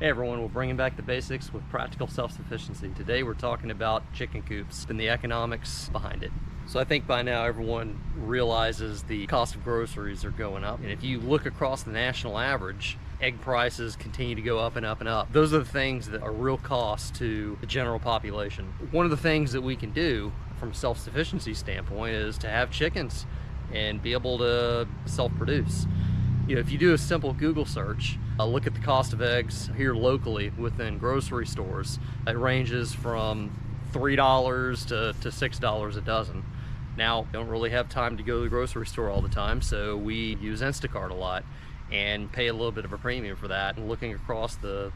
Hey everyone, we're bringing back the basics with practical self-sufficiency. Today we're talking about chicken coops and the economics behind it. So I think by now everyone realizes the cost of groceries are going up. And if you look across the national average, egg prices continue to go up and up and up. Those are the things that are real costs to the general population. One of the things that we can do from a self-sufficiency standpoint is to have chickens and be able to self-produce. You know, if you do a simple Google search, look at the cost of eggs here locally within grocery stores, it ranges from $3 to $6 a dozen. Now, don't really have time to go to the grocery store all the time, so we use Instacart a lot and pay a little bit of a premium for that. And looking across the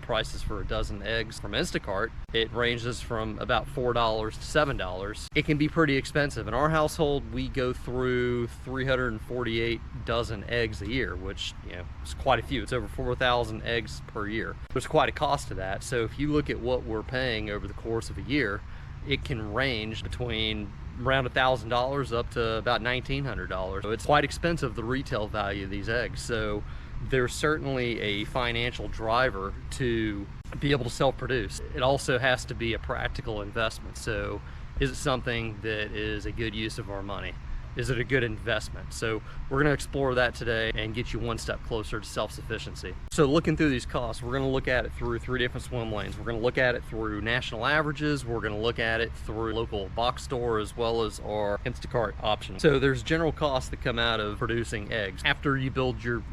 prices for a dozen eggs from Instacart, it ranges from about $4 to $7. It can be pretty expensive. In our household, we go through 348 dozen eggs a year, which, you know, is quite a few. It's over 4,000 eggs per year. There's quite a cost to that. So if you look at what we're paying over the course of a year, it can range between around $1,000 up to about $1,900. So it's quite expensive, the retail value of these eggs. So there's certainly a financial driver to be able to self-produce. It also has to be a practical investment. So is it something that is a good use of our money? Is it a good investment? So we're going to explore that today and get you one step closer to self-sufficiency. So looking through these costs, we're going to look at it through 3 different swim lanes. We're going to look at it through national averages. We're going to look at it through local box store as well as our Instacart option. So there's general costs that come out of producing eggs. After you build your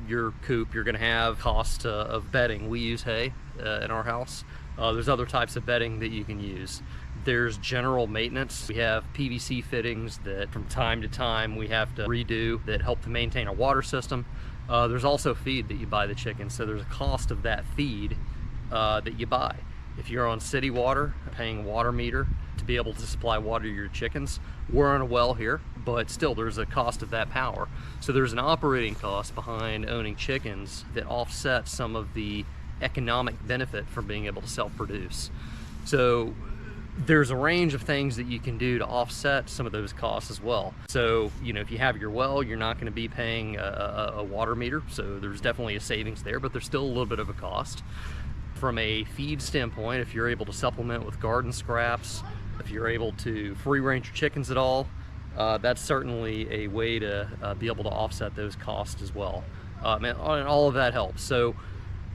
coop, you're going to have costs of bedding. We use hay in our house. There's other types of bedding that you can use. There's general maintenance. We have PVC fittings that from time to time we have to redo that help to maintain our water system. There's also feed that you buy the chickens, so there's a cost of that feed that you buy. If you're on city water, paying a water meter to be able to supply water to your chickens. We're on a well here, but still there's a cost of that power. So there's an operating cost behind owning chickens that offsets some of the economic benefit from being able to self-produce. So there's a range of things that you can do to offset some of those costs as well. So, you know, if you have your well, you're not going to be paying a water meter, so there's definitely a savings there, but there's still a little bit of a cost. From a feed standpoint, if you're able to supplement with garden scraps, if you're able to free range your chickens at all, that's certainly a way to be able to offset those costs as well. And all of that helps. So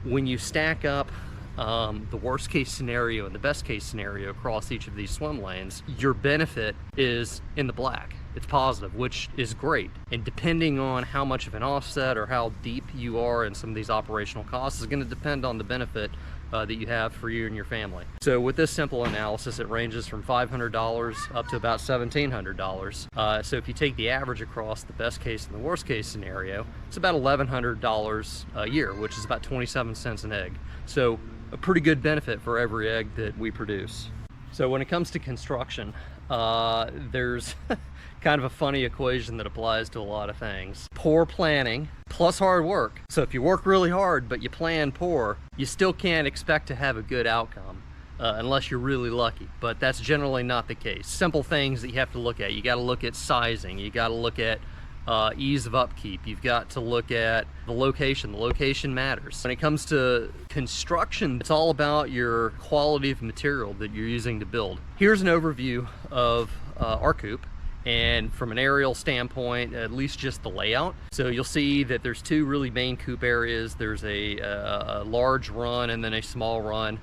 when you stack up the worst case scenario and the best case scenario across each of these swim lanes, your benefit is in the black. It's positive, which is great. And depending on how much of an offset or how deep you are in some of these operational costs is going to depend on the benefit that you have for you and your family. So with this simple analysis, it ranges from $500 up to about $1,700. So if you take the average across the best case and the worst case scenario, it's about $1,100 a year, which is about 27 cents an egg. So a pretty good benefit for every egg that we produce. So when it comes to construction, there's kind of a funny equation that applies to a lot of things. Poor planning plus hard work. So if you work really hard but you plan poor, you still can't expect to have a good outcome unless you're really lucky. But that's generally not the case. Simple things that you have to look at. You got to look at sizing. You got to look at ease of upkeep. You've got to look at the location. The location matters. When it comes to construction, it's all about your quality of material that you're using to build. Here's an overview of our coop, and from an aerial standpoint, at least just the layout. So you'll see that there's 2 really main coop areas. There's a large run and then a small run.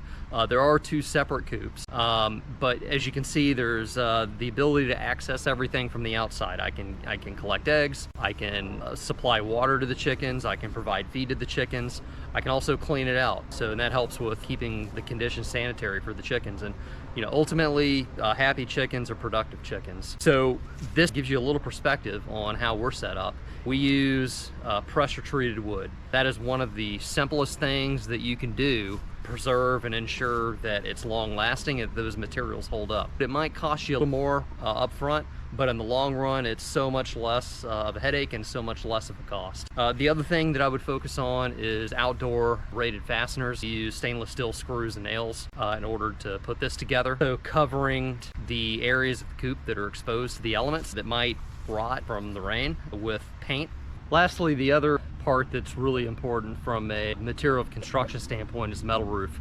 There are 2 separate coops, but as you can see, there's the ability to access everything from the outside. I can collect eggs, I can supply water to the chickens, I can provide feed to the chickens, I can also clean it out. So and that helps with keeping the conditions sanitary for the chickens. And you know, ultimately, happy chickens are productive chickens. So this gives you a little perspective on how we're set up. We use pressure treated wood. That is one of the simplest things that you can do, preserve and ensure that it's long lasting and those materials hold up. It might cost you a little more up front, but in the long run, it's so much less of a headache and so much less of a cost. The other thing that I would focus on is outdoor rated fasteners. We use stainless steel screws and nails in order to put this together. So covering the areas of the coop that are exposed to the elements that might rot from the rain with paint. Lastly, the other part that's really important from a material of construction standpoint is metal roof.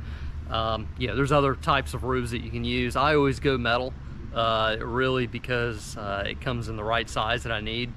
There's other types of roofs that you can use. I always go metal, really because it comes in the right size that I need.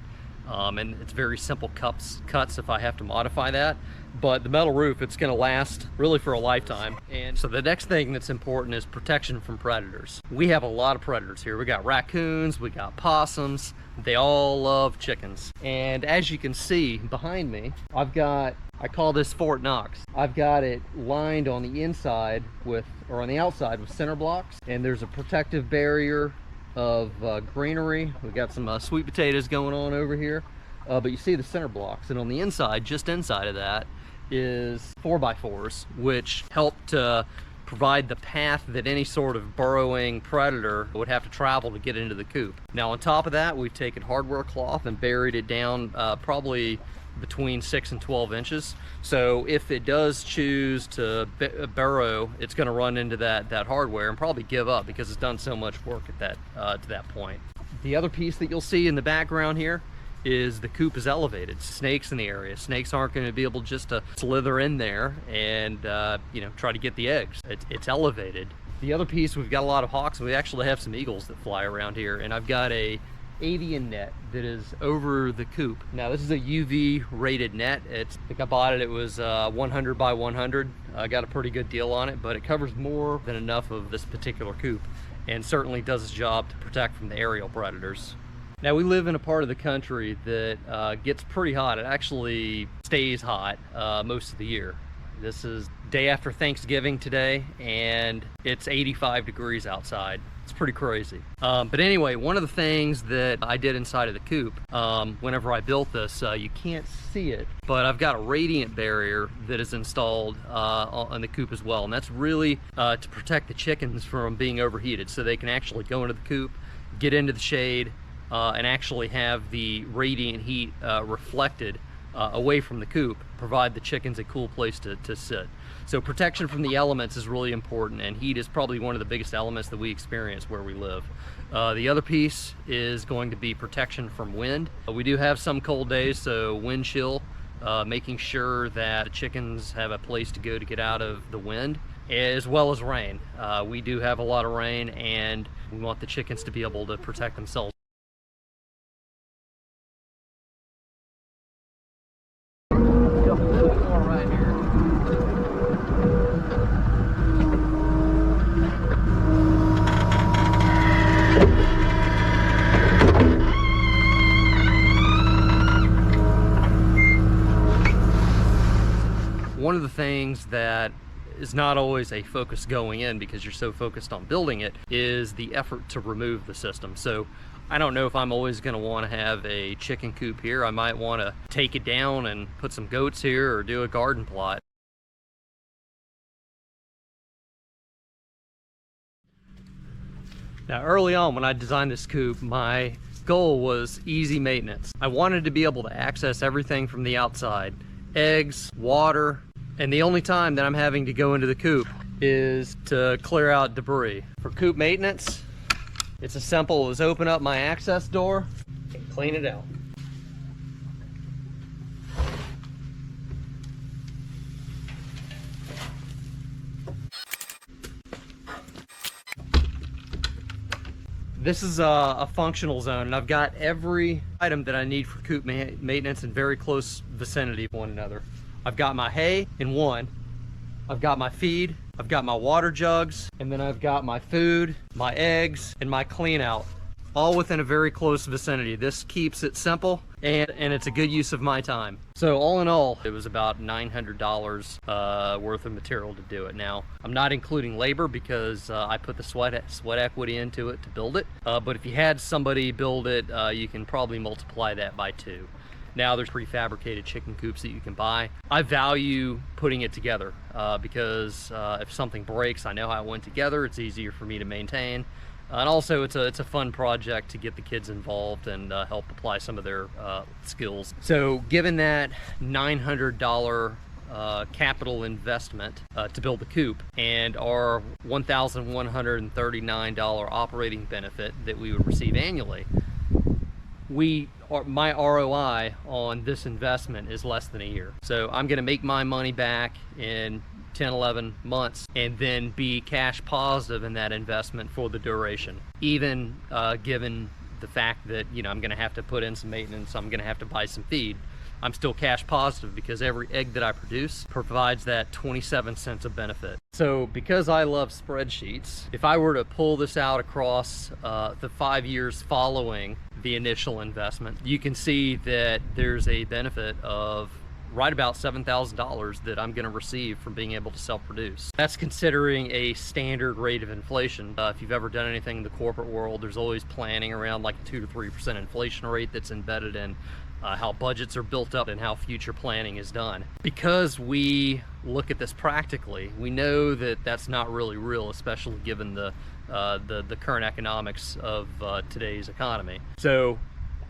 And it's very simple cuts if I have to modify that. But the metal roof, it's going to last really for a lifetime. And so the next thing that's important is protection from predators. We have a lot of predators here. We got raccoons, we got possums. They all love chickens. And as you can see behind me, I call this Fort Knox. I've got it lined on the inside on the outside with center blocks. And there's a protective barrier of greenery. We got some sweet potatoes going on over here, but you see the center blocks, and on the inside, just inside of that, is 4x4s, which help to provide the path that any sort of burrowing predator would have to travel to get into the coop. Now on top of that, we've taken hardware cloth and buried it down probably between 6 and 12 inches. So if it does choose to burrow, it's going to run into that hardware and probably give up because it's done so much work at to that point. The other piece that you'll see in the background here is the coop is elevated. Snakes in the area. Snakes aren't going to be able just to slither in there and try to get the eggs. It's elevated. The other piece, we've got a lot of hawks, and we actually have some eagles that fly around here, and I've got a avian net that is over the coop. Now this is a UV rated net. I think I bought it, it was 100 by 100. I got a pretty good deal on it, but it covers more than enough of this particular coop and certainly does its job to protect from the aerial predators. Now we live in a part of the country that gets pretty hot. It actually stays hot most of the year. This is day after Thanksgiving today, and it's 85 degrees outside. It's pretty crazy. But anyway, one of the things that I did inside of the coop, whenever I built this, you can't see it, but I've got a radiant barrier that is installed on the coop as well. And that's really to protect the chickens from being overheated, so they can actually go into the coop, get into the shade, and actually have the radiant heat reflected away from the coop, provide the chickens a cool place to sit. So protection from the elements is really important, and heat is probably one of the biggest elements that we experience where we live. The other piece is going to be protection from wind. We do have some cold days, so wind chill, making sure that the chickens have a place to go to get out of the wind, as well as rain. We do have a lot of rain, and we want the chickens to be able to protect themselves. Right here. One of the things that is not always a focus going in, because you're so focused on building it, is the effort to remove the system. So I don't know if I'm always going to want to have a chicken coop here. I might want to take it down and put some goats here or do a garden plot. Now early on when I designed this coop, my goal was easy maintenance. I wanted to be able to access everything from the outside. Eggs, water, and the only time that I'm having to go into the coop is to clear out debris. For coop maintenance, it's as simple as open up my access door and clean it out. This is a functional zone, and I've got every item that I need for coop maintenance in very close vicinity of one another. I've got my hay in one, I've got my feed, I've got my water jugs, and then I've got my food, my eggs, and my clean out, all within a very close vicinity. This keeps it simple, and it's a good use of my time. So all in all, it was about $900 worth of material to do it. Now, I'm not including labor because I put the sweat equity into it to build it. But if you had somebody build it, you can probably multiply that by 2. Now there's prefabricated chicken coops that you can buy. I value putting it together because if something breaks, I know how it went together. It's easier for me to maintain. And also it's a fun project to get the kids involved and help apply some of their skills. So given that $900 capital investment to build the coop and our $1,139 operating benefit that we would receive annually, my ROI on this investment is less than a year. So I'm going to make my money back in 10, 11 months and then be cash positive in that investment for the duration. Even given the fact that, I'm going to have to put in some maintenance, I'm going to have to buy some feed, I'm still cash positive because every egg that I produce provides that 27 cents of benefit. So because I love spreadsheets, if I were to pull this out across the 5 years following the initial investment, you can see that there's a benefit of right about $7,000 that I'm going to receive from being able to self-produce. That's considering a standard rate of inflation. If you've ever done anything in the corporate world, there's always planning around like a 2 to 3% inflation rate that's embedded in how budgets are built up and how future planning is done. Because we look at this practically, we know that that's not really real, especially given the current economics of today's economy. So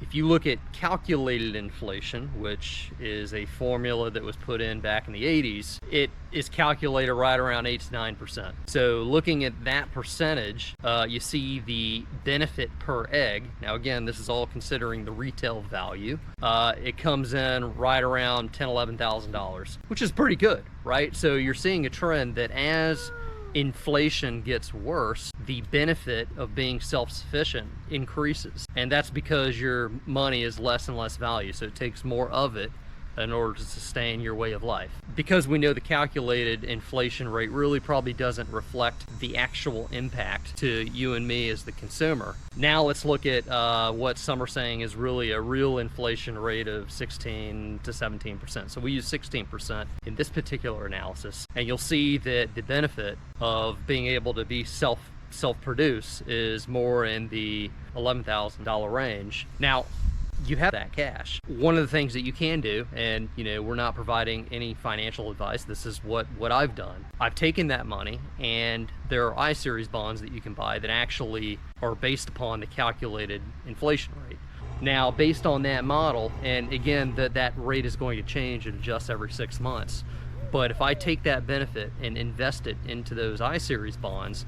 if you look at calculated inflation, which is a formula that was put in back in the 80s, it is calculated right around 8 to 9%. So looking at that percentage, you see the benefit per egg. Now again, this is all considering the retail value. It comes in right around $10,000, $11,000, which is pretty good, right? So you're seeing a trend that as inflation gets worse, the benefit of being self-sufficient increases. And that's because your money is less and less value, so it takes more of it in order to sustain your way of life. Because we know the calculated inflation rate really probably doesn't reflect the actual impact to you and me as the consumer. Now let's look at what some are saying is really a real inflation rate of 16 to 17%. So we use 16% in this particular analysis, and you'll see that the benefit of being able to be self-produce is more in the $11,000 range. Now, you have that cash. One of the things that you can do, and we're not providing any financial advice, this is what I've done. I've taken that money, and there are I-Series bonds that you can buy that actually are based upon the calculated inflation rate. Now, based on that model, and again, that rate is going to change and adjust every 6 months, but if I take that benefit and invest it into those I-Series bonds,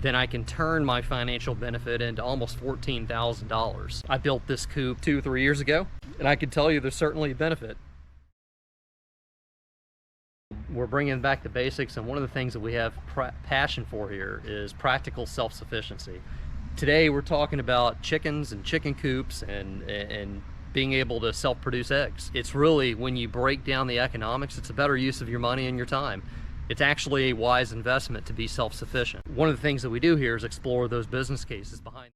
then I can turn my financial benefit into almost $14,000. I built this coop 2 or 3 years ago, and I can tell you there's certainly a benefit. We're bringing back the basics, and one of the things that we have passion for here is practical self-sufficiency. Today we're talking about chickens and chicken coops and being able to self-produce eggs. It's really, when you break down the economics, it's a better use of your money and your time. It's actually a wise investment to be self-sufficient. One of the things that we do here is explore those business cases behind